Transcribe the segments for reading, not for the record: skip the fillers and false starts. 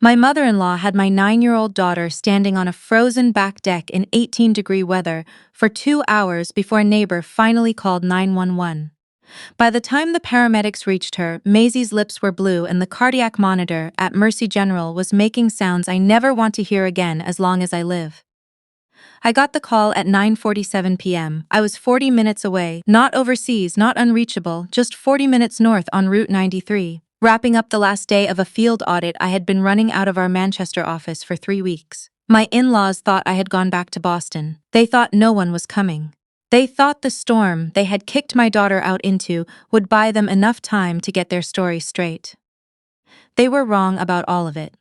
My mother-in-law had my 9-year-old daughter standing on a frozen back deck in 18-degree weather for 2 hours before a neighbor finally called 911. By the time the paramedics reached her, Maisie's lips were blue and the cardiac monitor at Mercy General was making sounds I never want to hear again as long as I live. I got the call at 9:47 p.m. I was 40 minutes away, not overseas, not unreachable, just 40 minutes north on Route 93, wrapping up the last day of a field audit I had been running out of our Manchester office for 3 weeks. My in-laws thought I had gone back to Boston. They thought no one was coming. They thought the storm they had kicked my daughter out into would buy them enough time to get their story straight. They were wrong about all of it.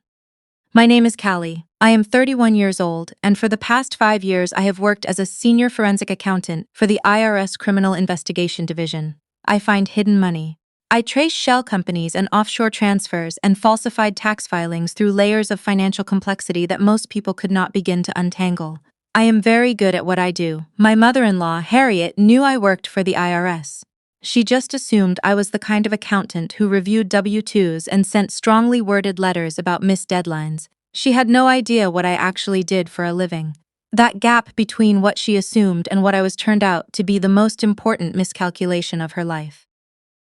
My name is Callie. I am 31 years old, and for the past 5 years I have worked as a senior forensic accountant for the IRS Criminal Investigation Division. I find hidden money. I trace shell companies and offshore transfers and falsified tax filings through layers of financial complexity that most people could not begin to untangle. I am very good at what I do. My mother-in-law, Harriet, knew I worked for the IRS. She just assumed I was the kind of accountant who reviewed W-2s and sent strongly worded letters about missed deadlines. She had no idea what I actually did for a living. That gap between what she assumed and what I was turned out to be the most important miscalculation of her life.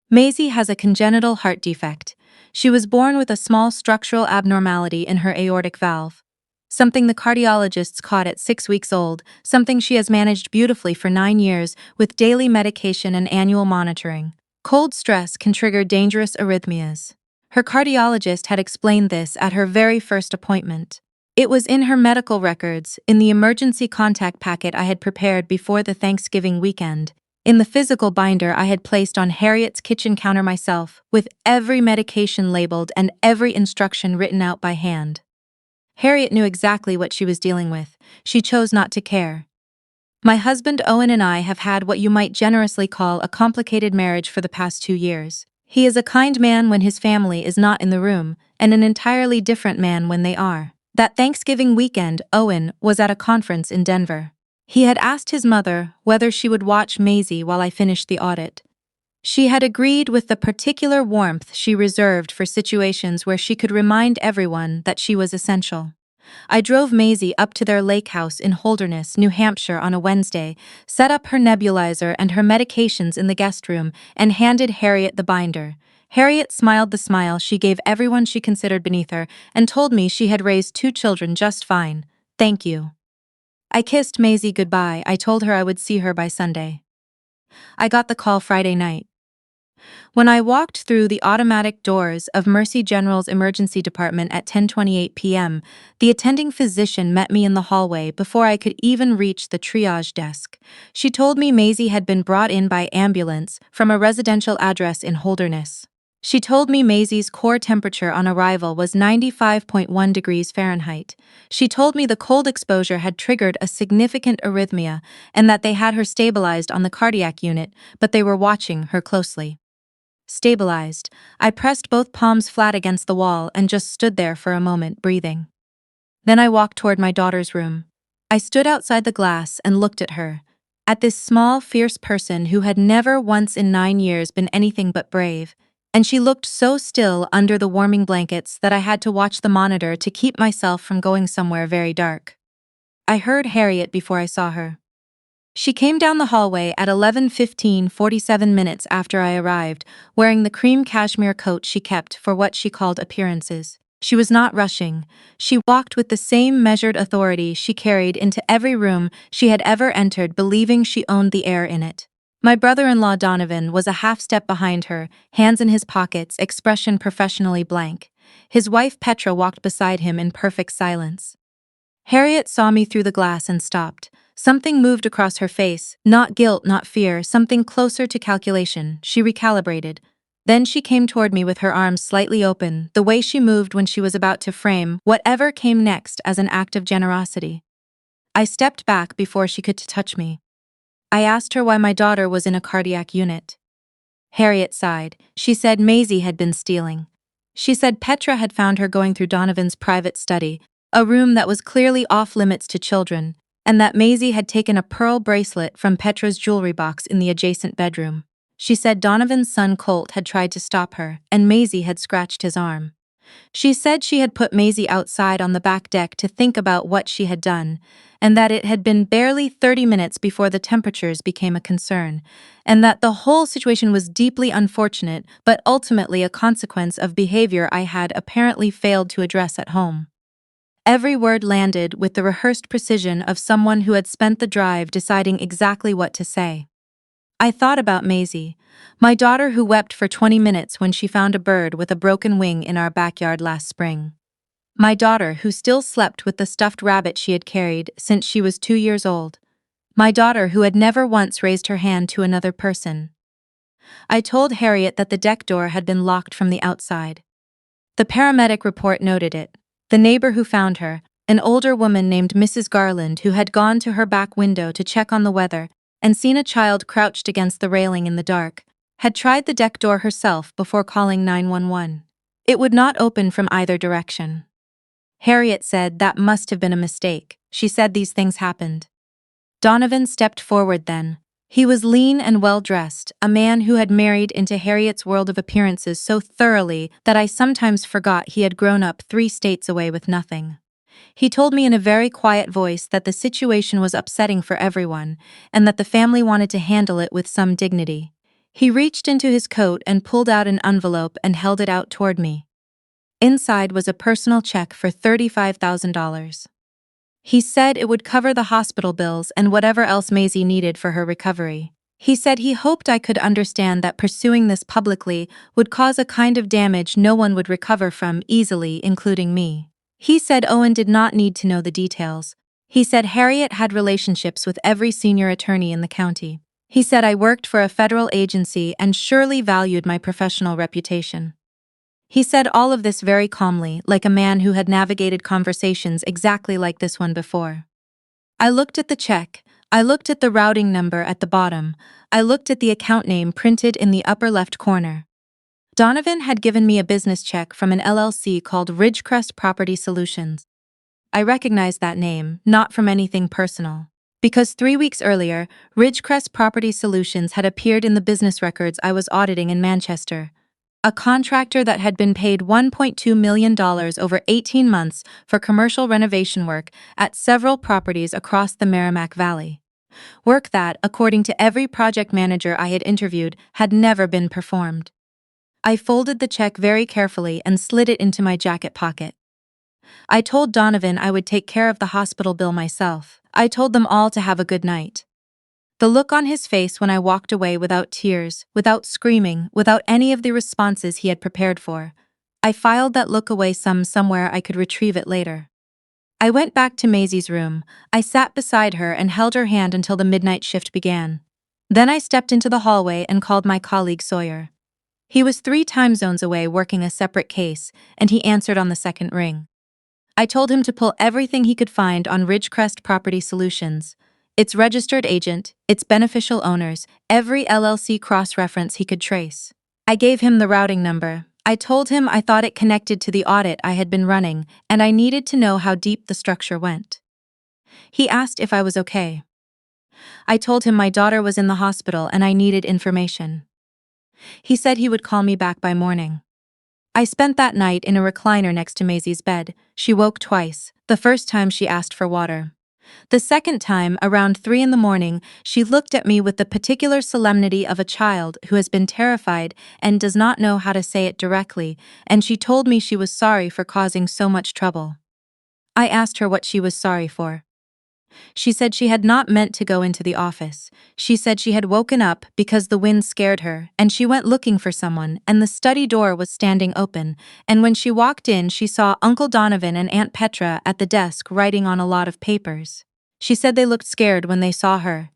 Maisie has a congenital heart defect. She was born with a small structural abnormality in her aortic valve. Something the cardiologists caught at 6 weeks old, something she has managed beautifully for 9 years with daily medication and annual monitoring. Cold stress can trigger dangerous arrhythmias. Her cardiologist had explained this at her very first appointment. It was in her medical records, in the emergency contact packet I had prepared before the Thanksgiving weekend, in the physical binder I had placed on Harriet's kitchen counter myself, with every medication labeled and every instruction written out by hand. Harriet knew exactly what she was dealing with. She chose not to care. My husband Owen and I have had what you might generously call a complicated marriage for the past 2 years. He is a kind man when his family is not in the room, and an entirely different man when they are. That Thanksgiving weekend, Owen was at a conference in Denver. He had asked his mother whether she would watch Maisie while I finished the audit. She had agreed with the particular warmth she reserved for situations where she could remind everyone that she was essential. I drove Maisie up to their lake house in Holderness, New Hampshire on a Wednesday, set up her nebulizer and her medications in the guest room, and handed Harriet the binder. Harriet smiled the smile she gave everyone she considered beneath her and told me she had raised 2 children just fine. Thank you. I kissed Maisie goodbye. I told her I would see her by Sunday. I got the call Friday night. When I walked through the automatic doors of Mercy General's emergency department at 10:28 p.m., the attending physician met me in the hallway before I could even reach the triage desk. She told me Maisie had been brought in by ambulance from a residential address in Holderness. She told me Maisie's core temperature on arrival was 95.1 degrees Fahrenheit. She told me the cold exposure had triggered a significant arrhythmia and that they had her stabilized on the cardiac unit, but they were watching her closely. Stabilized, I pressed both palms flat against the wall and just stood there for a moment, breathing. Then I walked toward my daughter's room. I stood outside the glass and looked at her, at this small, fierce person who had never once in 9 years been anything but brave, and she looked so still under the warming blankets that I had to watch the monitor to keep myself from going somewhere very dark. I heard Harriet before I saw her. She came down the hallway at 11:15, 47 minutes after I arrived, wearing the cream cashmere coat she kept for what she called appearances. She was not rushing. She walked with the same measured authority she carried into every room she had ever entered, believing she owned the air in it. My brother-in-law Donovan was a half step behind her, hands in his pockets, expression professionally blank. His wife Petra walked beside him in perfect silence. Harriet saw me through the glass and stopped. Something moved across her face, not guilt, not fear, something closer to calculation. She recalibrated. Then she came toward me with her arms slightly open, the way she moved when she was about to frame whatever came next as an act of generosity. I stepped back before she could touch me. I asked her why my daughter was in a cardiac unit. Harriet sighed. She said Maisie had been stealing. She said Petra had found her going through Donovan's private study, a room that was clearly off-limits to children, and that Maisie had taken a pearl bracelet from Petra's jewelry box in the adjacent bedroom. She said Donovan's son Colt had tried to stop her, and Maisie had scratched his arm. She said she had put Maisie outside on the back deck to think about what she had done, and that it had been barely 30 minutes before the temperatures became a concern, and that the whole situation was deeply unfortunate but ultimately a consequence of behavior I had apparently failed to address at home. Every word landed with the rehearsed precision of someone who had spent the drive deciding exactly what to say. I thought about Maisie, my daughter who wept for 20 minutes when she found a bird with a broken wing in our backyard last spring. My daughter who still slept with the stuffed rabbit she had carried since she was 2 years old. My daughter who had never once raised her hand to another person. I told Harriet that the deck door had been locked from the outside. The paramedic report noted it. The neighbor who found her, an older woman named Mrs. Garland who had gone to her back window to check on the weather and seen a child crouched against the railing in the dark, had tried the deck door herself before calling 911. It would not open from either direction. Harriet said that must have been a mistake. She said these things happened. Donovan stepped forward then. He was lean and well-dressed, a man who had married into Harriet's world of appearances so thoroughly that I sometimes forgot he had grown up 3 states away with nothing. He told me in a very quiet voice that the situation was upsetting for everyone, and that the family wanted to handle it with some dignity. He reached into his coat and pulled out an envelope and held it out toward me. Inside was a personal check for $35,000. He said it would cover the hospital bills and whatever else Maisie needed for her recovery. He said he hoped I could understand that pursuing this publicly would cause a kind of damage no one would recover from easily, including me. He said Owen did not need to know the details. He said Harriet had relationships with every senior attorney in the county. He said I worked for a federal agency and surely valued my professional reputation. He said all of this very calmly, like a man who had navigated conversations exactly like this one before. I looked at the check, I looked at the routing number at the bottom, I looked at the account name printed in the upper left corner. Donovan had given me a business check from an LLC called Ridgecrest Property Solutions. I recognized that name, not from anything personal. Because 3 weeks earlier, Ridgecrest Property Solutions had appeared in the business records I was auditing in Manchester. A contractor that had been paid $1.2 million over 18 months for commercial renovation work at several properties across the Merrimack Valley. Work that, according to every project manager I had interviewed, had never been performed. I folded the check very carefully and slid it into my jacket pocket. I told Donovan I would take care of the hospital bill myself. I told them all to have a good night. The look on his face when I walked away without tears, without screaming, without any of the responses he had prepared for. I filed that look away somewhere I could retrieve it later. I went back to Maisie's room. I sat beside her and held her hand until the midnight shift began. Then I stepped into the hallway and called my colleague Sawyer. He was 3 time zones away working a separate case, and he answered on the second ring. I told him to pull everything he could find on Ridgecrest Property Solutions. Its registered agent, its beneficial owners, every LLC cross-reference he could trace. I gave him the routing number. I told him I thought it connected to the audit I had been running, and I needed to know how deep the structure went. He asked if I was okay. I told him my daughter was in the hospital and I needed information. He said he would call me back by morning. I spent that night in a recliner next to Maisie's bed. She woke twice. The first time she asked for water. The second time, around 3 in the morning, she looked at me with the particular solemnity of a child who has been terrified and does not know how to say it directly, and she told me she was sorry for causing so much trouble. I asked her what she was sorry for. She said she had not meant to go into the office. She said she had woken up because the wind scared her, and she went looking for someone, and the study door was standing open, and when she walked in she saw Uncle Donovan and Aunt Petra at the desk writing on a lot of papers. She said they looked scared when they saw her.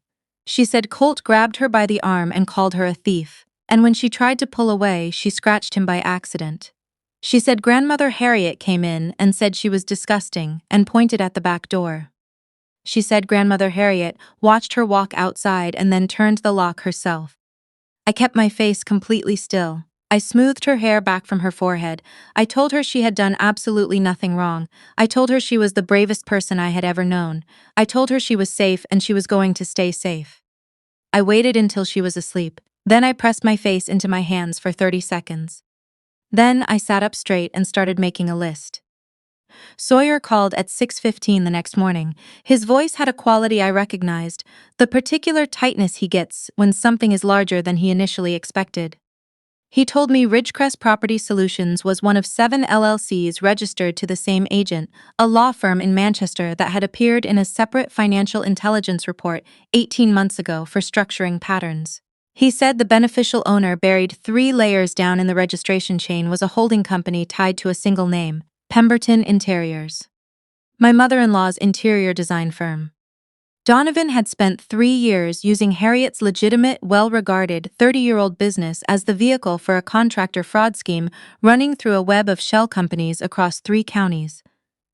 She said Colt grabbed her by the arm and called her a thief, and when she tried to pull away, she scratched him by accident. She said Grandmother Harriet came in and said she was disgusting and pointed at the back door. She said Grandmother Harriet watched her walk outside and then turned the lock herself. I kept my face completely still. I smoothed her hair back from her forehead. I told her she had done absolutely nothing wrong. I told her she was the bravest person I had ever known. I told her she was safe and she was going to stay safe. I waited until she was asleep. Then I pressed my face into my hands for 30 seconds. Then I sat up straight and started making a list. Sawyer called at 6:15 the next morning. His voice had a quality I recognized, the particular tightness he gets when something is larger than he initially expected. He told me Ridgecrest Property Solutions was one of 7 LLCs registered to the same agent, a law firm in Manchester that had appeared in a separate financial intelligence report 18 months ago for structuring patterns. He said the beneficial owner buried 3 layers down in the registration chain was a holding company tied to a single name, Pemberton Interiors, my mother-in-law's interior design firm. Donovan had spent 3 years using Harriet's legitimate, well-regarded 30-year-old business as the vehicle for a contractor fraud scheme running through a web of shell companies across 3 counties.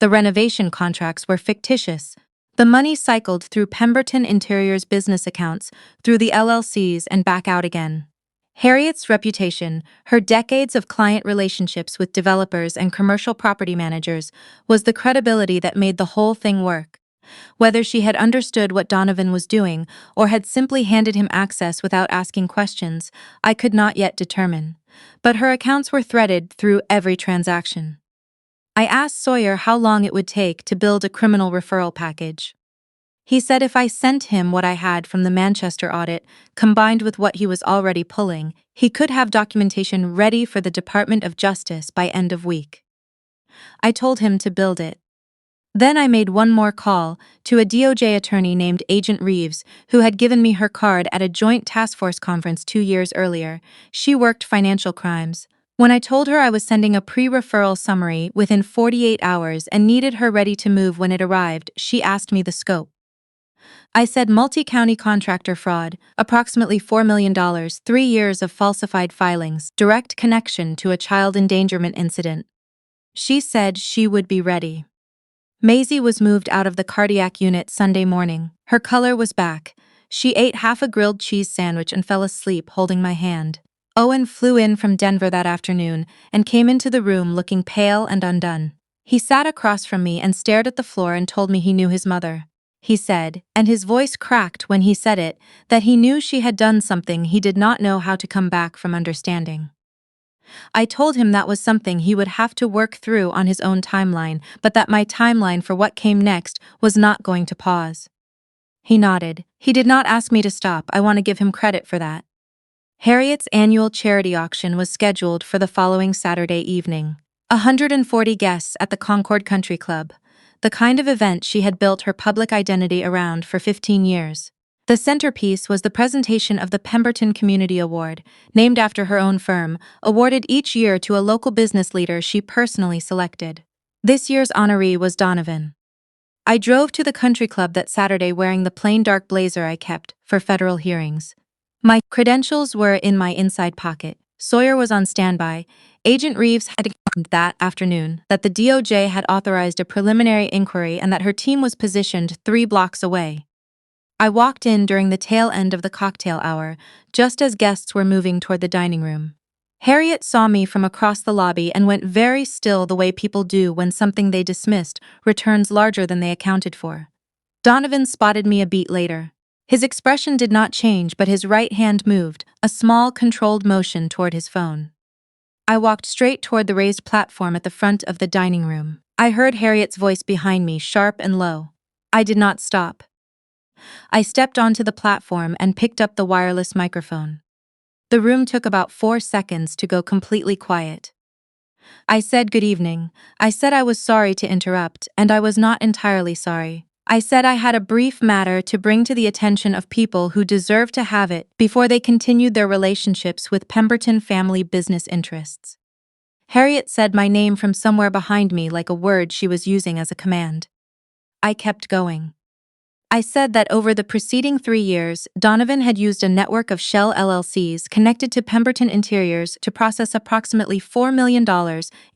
The renovation contracts were fictitious. The money cycled through Pemberton Interior's business accounts, through the LLCs and back out again. Harriet's reputation, her decades of client relationships with developers and commercial property managers, was the credibility that made the whole thing work. Whether she had understood what Donovan was doing or had simply handed him access without asking questions, I could not yet determine. But her accounts were threaded through every transaction. I asked Sawyer how long it would take to build a criminal referral package. He said if I sent him what I had from the Manchester audit, combined with what he was already pulling, he could have documentation ready for the Department of Justice by end of week. I told him to build it. Then I made one more call to a DOJ attorney named Agent Reeves, who had given me her card at a joint task force conference 2 years earlier. She worked financial crimes. When I told her I was sending a pre-referral summary within 48 hours and needed her ready to move when it arrived, she asked me the scope. I said multi-county contractor fraud, approximately $4 million, 3 years of falsified filings, direct connection to a child endangerment incident. She said she would be ready. Maisie was moved out of the cardiac unit Sunday morning. Her color was back. She ate half a grilled cheese sandwich and fell asleep holding my hand. Owen flew in from Denver that afternoon and came into the room looking pale and undone. He sat across from me and stared at the floor and told me he knew his mother. He said, and his voice cracked when he said it, that he knew she had done something he did not know how to come back from understanding. I told him that was something he would have to work through on his own timeline, but that my timeline for what came next was not going to pause. He nodded. He did not ask me to stop. I want to give him credit for that. Harriet's annual charity auction was scheduled for the following Saturday evening. 140 guests at the Concord Country Club, the kind of event she had built her public identity around for 15 years. The centerpiece was the presentation of the Pemberton Community Award, named after her own firm, awarded each year to a local business leader she personally selected. This year's honoree was Donovan. I drove to the country club that Saturday wearing the plain dark blazer I kept for federal hearings. My credentials were in my inside pocket. Sawyer was on standby. Agent Reeves had confirmed that afternoon that the DOJ had authorized a preliminary inquiry and that her team was positioned 3 blocks away. I walked in during the tail end of the cocktail hour, just as guests were moving toward the dining room. Harriet saw me from across the lobby and went very still the way people do when something they dismissed returns larger than they accounted for. Donovan spotted me a beat later. His expression did not change, but his right hand moved, a small, controlled motion toward his phone. I walked straight toward the raised platform at the front of the dining room. I heard Harriet's voice behind me, sharp and low. I did not stop. I stepped onto the platform and picked up the wireless microphone. The room took about 4 seconds to go completely quiet. I said good evening. I said I was sorry to interrupt, and I was not entirely sorry. I said I had a brief matter to bring to the attention of people who deserve to have it before they continued their relationships with Pemberton family business interests. Harriet said my name from somewhere behind me like a word she was using as a command. I kept going. I said that over the preceding 3 years, Donovan had used a network of shell LLCs connected to Pemberton Interiors to process approximately $4 million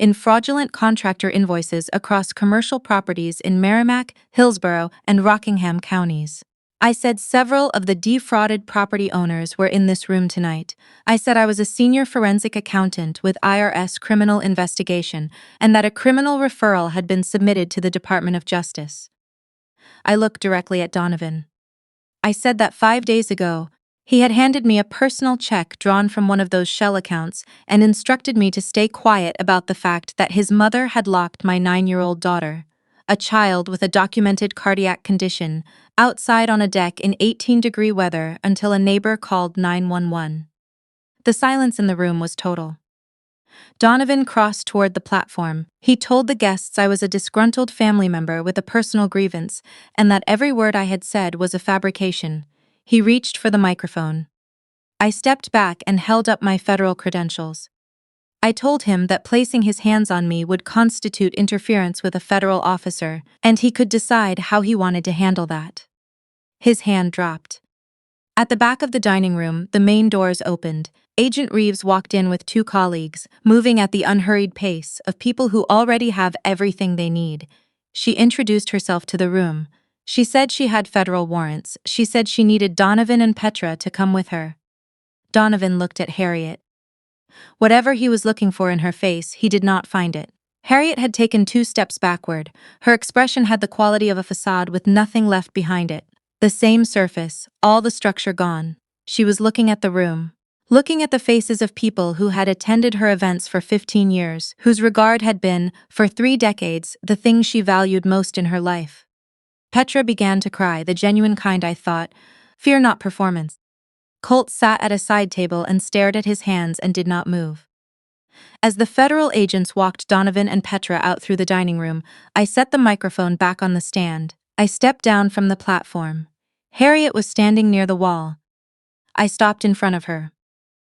in fraudulent contractor invoices across commercial properties in Merrimack, Hillsborough, and Rockingham counties. I said several of the defrauded property owners were in this room tonight. I said I was a senior forensic accountant with IRS criminal investigation and that a criminal referral had been submitted to the Department of Justice. I looked directly at Donovan. I said that 5 days ago, He had handed me a personal check drawn from one of those shell accounts and instructed me to stay quiet about the fact that his mother had locked my 9-year-old daughter, a child with a documented cardiac condition, outside on a deck in 18-degree weather until a neighbor called 911. The silence in the room was total. Donovan crossed toward the platform. He told the guests I was a disgruntled family member with a personal grievance, and that every word I had said was a fabrication. He reached for the microphone. I stepped back and held up my federal credentials. I told him that placing his hands on me would constitute interference with a federal officer, and he could decide how he wanted to handle that. His hand dropped. At the back of the dining room, the main doors opened. Agent Reeves walked in with 2 colleagues, moving at the unhurried pace of people who already have everything they need. She introduced herself to the room. She said she had federal warrants. She said she needed Donovan and Petra to come with her. Donovan looked at Harriet. Whatever he was looking for in her face, he did not find it. Harriet had taken 2 steps backward. Her expression had the quality of a facade with nothing left behind it. The same surface, all the structure gone. She was looking at the room. Looking at the faces of people who had attended her events for 15 years, whose regard had been, for 3 decades, the thing she valued most in her life. Petra began to cry, the genuine kind I thought. Fear not performance. Colt sat at a side table and stared at his hands and did not move. As the federal agents walked Donovan and Petra out through the dining room, I set the microphone back on the stand. I stepped down from the platform. Harriet was standing near the wall. I stopped in front of her.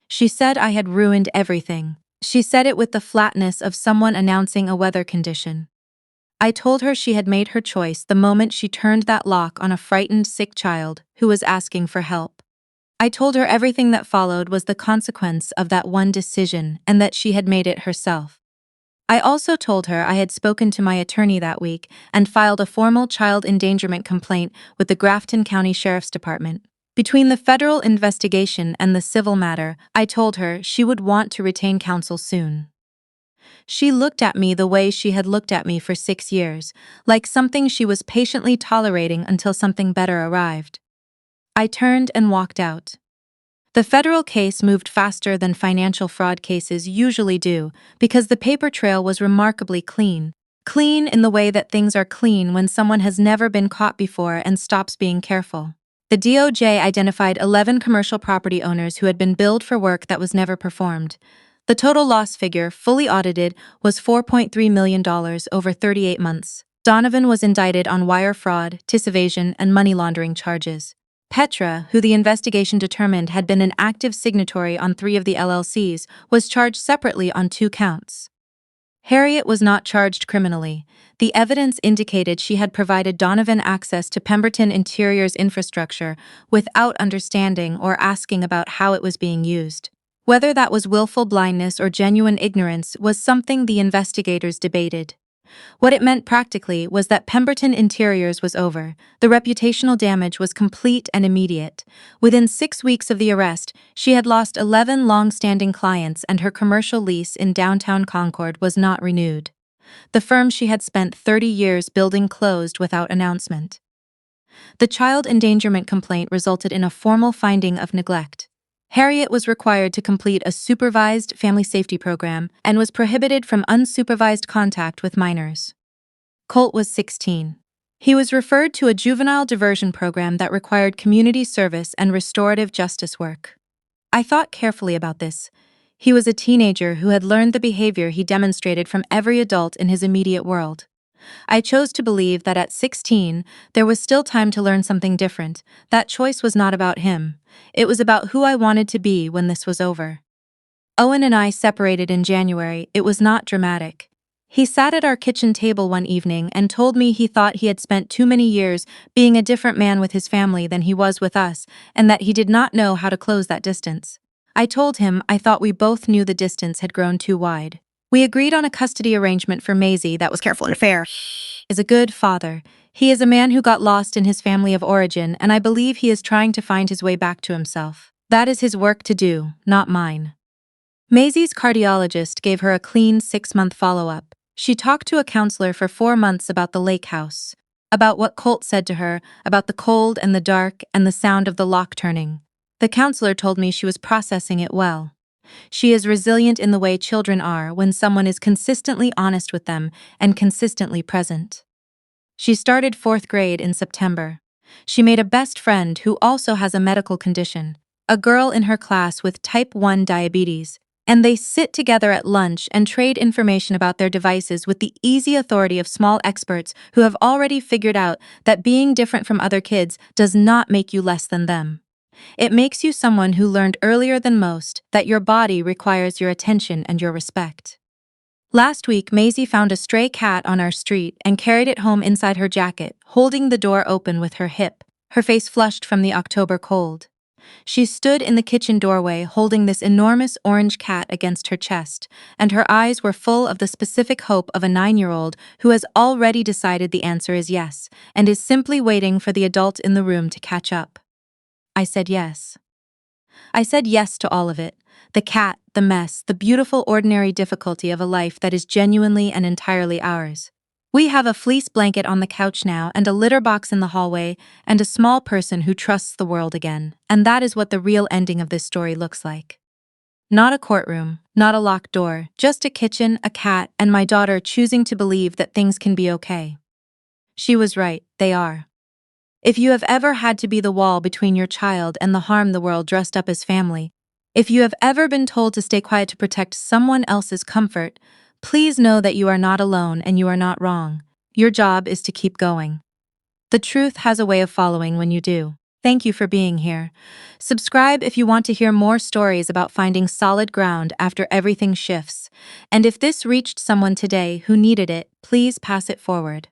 She said I had ruined everything. She said it with the flatness of someone announcing a weather condition. I told her she had made her choice the moment she turned that lock on a frightened, sick child who was asking for help. I told her everything that followed was the consequence of that one decision and that she had made it herself. I also told her I had spoken to my attorney that week and filed a formal child endangerment complaint with the Grafton County Sheriff's Department. Between the federal investigation and the civil matter, I told her she would want to retain counsel soon. She looked at me the way she had looked at me for 6 years, like something she was patiently tolerating until something better arrived. I turned and walked out. The federal case moved faster than financial fraud cases usually do because the paper trail was remarkably clean. Clean in the way that things are clean when someone has never been caught before and stops being careful. The DOJ identified 11 commercial property owners who had been billed for work that was never performed. The total loss figure, fully audited, was $4.3 million over 38 months. Donovan was indicted on wire fraud, tax evasion, and money laundering charges. Petra, who the investigation determined had been an active signatory on 3 of the LLCs, was charged separately on 2 counts. Harriet was not charged criminally. The evidence indicated she had provided Donovan access to Pemberton Interior's infrastructure without understanding or asking about how it was being used. Whether that was willful blindness or genuine ignorance was something the investigators debated. What it meant practically was that Pemberton Interiors was over. The reputational damage was complete and immediate. Within 6 weeks of the arrest, she had lost 11 long-standing clients and her commercial lease in downtown Concord was not renewed. The firm she had spent 30 years building closed without announcement. The child endangerment complaint resulted in a formal finding of neglect. Harriet was required to complete a supervised family safety program and was prohibited from unsupervised contact with minors. Colt was 16. He was referred to a juvenile diversion program that required community service and restorative justice work. I thought carefully about this. He was a teenager who had learned the behavior he demonstrated from every adult in his immediate world. I chose to believe that at 16, there was still time to learn something different. That choice was not about him. It was about who I wanted to be when this was over. Owen and I separated in January. It was not dramatic. He sat at our kitchen table one evening and told me he thought he had spent too many years being a different man with his family than he was with us, and that he did not know how to close that distance. I told him I thought we both knew the distance had grown too wide. We agreed on a custody arrangement for Maisie that was careful and fair. Is a good father. He is a man who got lost in his family of origin, and I believe he is trying to find his way back to himself. That is his work to do, not mine. Maisie's cardiologist gave her a clean 6-month follow-up. She talked to a counselor for 4 months about the lake house, about what Colt said to her, about the cold and the dark and the sound of the lock turning. The counselor told me she was processing it well. She is resilient in the way children are when someone is consistently honest with them and consistently present. She started 4th grade in September. She made a best friend who also has a medical condition, a girl in her class with type 1 diabetes, and they sit together at lunch and trade information about their devices with the easy authority of small experts who have already figured out that being different from other kids does not make you less than them. It makes you someone who learned earlier than most that your body requires your attention and your respect. Last week, Maisie found a stray cat on our street and carried it home inside her jacket, holding the door open with her hip, her face flushed from the October cold. She stood in the kitchen doorway holding this enormous orange cat against her chest, and her eyes were full of the specific hope of a 9-year-old who has already decided the answer is yes, and is simply waiting for the adult in the room to catch up. I said yes. I said yes to all of it. The cat, the mess, the beautiful ordinary difficulty of a life that is genuinely and entirely ours. We have a fleece blanket on the couch now and a litter box in the hallway and a small person who trusts the world again, and that is what the real ending of this story looks like. Not a courtroom, not a locked door, just a kitchen, a cat, and my daughter choosing to believe that things can be okay. She was right, they are. If you have ever had to be the wall between your child and the harm the world dressed up as family, if you have ever been told to stay quiet to protect someone else's comfort, please know that you are not alone and you are not wrong. Your job is to keep going. The truth has a way of following when you do. Thank you for being here. Subscribe if you want to hear more stories about finding solid ground after everything shifts. And if this reached someone today who needed it, please pass it forward.